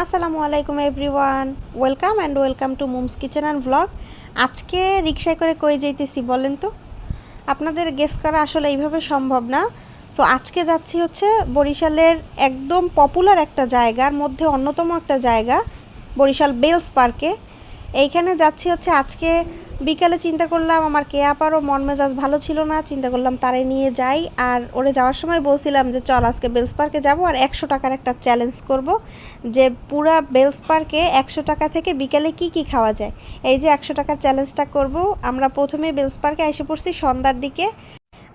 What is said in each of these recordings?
আসসালামু আলাইকুম everyone, welcome to মুমস kitchen and blog. আজকে রিকশায় করে কই যাইতেছি বলেন তো? আপনাদের গেস করা আসলে এইভাবে সম্ভব না। সো আজকে যাচ্ছি হচ্ছে বরিশালের একদম পপুলার একটা জায়গার মধ্যে অন্যতম একটা জায়গা, বরিশাল বেলস পার্কে। এইখানে যাচ্ছি হচ্ছে আজকে বিকালে। চিন্তা করলাম আমার কেয়াপারও মন মেজাজ ভালো ছিল না, চিন্তা করলাম তারে নিয়ে যাই। আর ওরে যাওয়ার সময় বলছিলাম যে চল আজকে বেলস পার্কে যাব আর 100 টাকার একটা চ্যালেঞ্জ করব, যে পুরা বেলস পার্কে 100 টাকা থেকে বিকালে কি কি খাওয়া যায়। এই যে 100 টাকার চ্যালেঞ্জটা করব। আমরা প্রথমে বেলস পার্কে এসে পড়ছি সন্ধ্যার দিকে।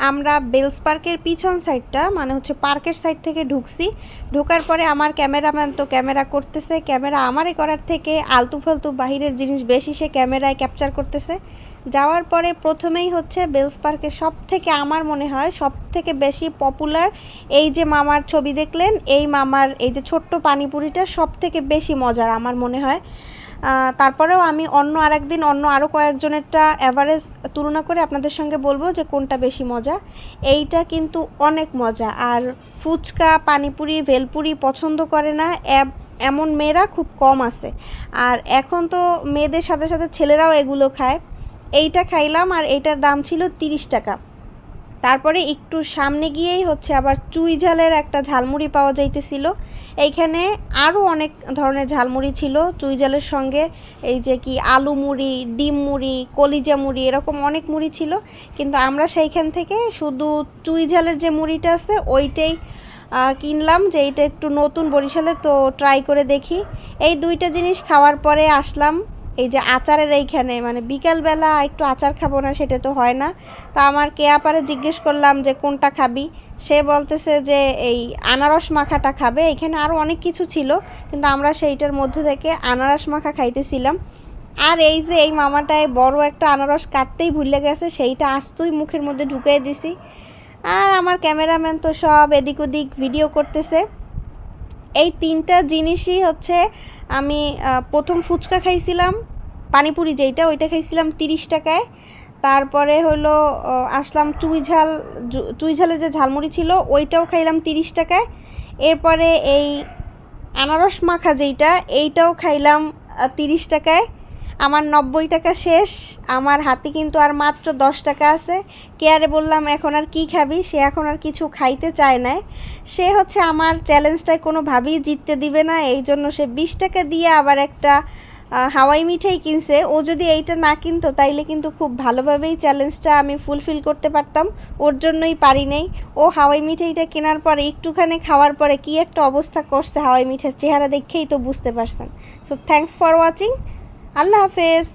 আমরা বেলস পার্কের পিছন সাইডটা মানে হচ্ছে পার্কের সাইড থেকে ঢুকছি। ঢোকার পরে আমার ক্যামেরাম্যান তো ক্যামেরা করতেছে, ক্যামেরা আমারে করার থেকে আলতু ফালতু বাহিরের জিনিস বেশি সে ক্যামেরায় ক্যাপচার করতেছে। যাওয়ার পরে প্রথমেই হচ্ছে বেলস পার্কের সব থেকে আমার মনে হয় সব থেকে বেশি পপুলার এই যে মামার ছবি দেখলেন, এই মামার এই যে ছোট্ট পানিপুরিটা সব থেকে বেশি মজার আমার মনে হয়। তারপরেও আমি অন্য আরেকদিন অন্য আরও কয়েকজনেরটা অ্যাভারেজ তুলনা করে আপনাদের সঙ্গে বলবো যে কোনটা বেশি মজা। এইটা কিন্তু অনেক মজা। আর ফুচকা, পানিপুরি, ভেলপুরি পছন্দ করে না এমন মেয়েরা খুব কম আছে। আর এখন তো মেয়েদের সাথে সাথে ছেলেরাও এগুলো খায়। এইটা খাইলাম আর এইটার দাম ছিল 30 টাকা। তারপরে একটু সামনে গিয়েই হচ্ছে আবার চুই ঝালের একটা ঝালমুড়ি পাওয়া যাইতেছিল। এইখানে আরও অনেক ধরনের ঝালমুড়ি ছিল চুই ঝালের সঙ্গে, এই যে কি আলু মুড়ি, ডিম মুড়ি, কলিজা মুড়ি, এরকম অনেক মুড়ি ছিল। কিন্তু আমরা সেইখান থেকে শুধু চুই ঝালের যে মুড়িটা আছে ওইটাই কিনলাম, যে এইটা একটু নতুন বরিশালে, তো ট্রাই করে দেখি। এই দুইটা জিনিস খাওয়ার পরে আসলাম এই যে আচারের এইখানে। মানে বিকালবেলা একটু আচার খাবো না সেটা তো হয় না। তা আমার কেয়াপারে জিজ্ঞেস করলাম যে কোনটা খাবি, সে বলতেছে যে এই আনারস মাখাটা খাবে। এখানে আরও অনেক কিছু ছিল কিন্তু আমরা সেইটার মধ্যে থেকে আনারস মাখা খাইতেছিলাম। আর এই যে এই মামাটায় বড় একটা আনারস কাটতেই ভুলে গেছে, সেইটা আস্তই মুখের মধ্যে ঢুকিয়ে দিছি। আর আমার ক্যামেরাম্যান তো সব এদিক ওদিক ভিডিও করতেছে। এই তিনটা জিনিসই হচ্ছে আমি প্রথম ফুচকা খাইছিলাম, পানিপুরি যেইটা ওইটা খাইছিলাম 30 টাকায়। তারপরে হলো আসলাম চুই ঝালের যে ঝালমুড়ি ছিল ওইটাও খাইলাম 30 টাকায়। এরপরে এই আনারস মাখা যেইটা এইটাও খাইলাম 30 টাকায়। আমার 90 টাকা শেষ। আমার হাতে কিন্তু আর মাত্র 10 টাকা আছে। কেয়ারে বললাম এখন আর কি খাবি, সে এখন আর কিছু খাইতে চায় না। সে হচ্ছে আমার চ্যালেঞ্জটায় কোনোভাবেই জিততে দিবে না, এই জন্য সে 20 টাকা দিয়ে আবার একটা হাওয়াই মিঠাই কিনছে। ও যদি এইটা না কিনতো তাইলে কিন্তু খুব ভালোভাবেই চ্যালেঞ্জটা আমি ফুলফিল করতে পারতাম, ওর জন্যই পারি নাই। ও হাওয়াই মিঠাইটা কেনার পরে একটুখানি খাওয়ার পরে কি একটা অবস্থা করছে, হাওয়াই মিঠার চেহারা দেখেই তো বুঝতে পারছেন। So thanks for watching. আল্লাহ হাফেজ।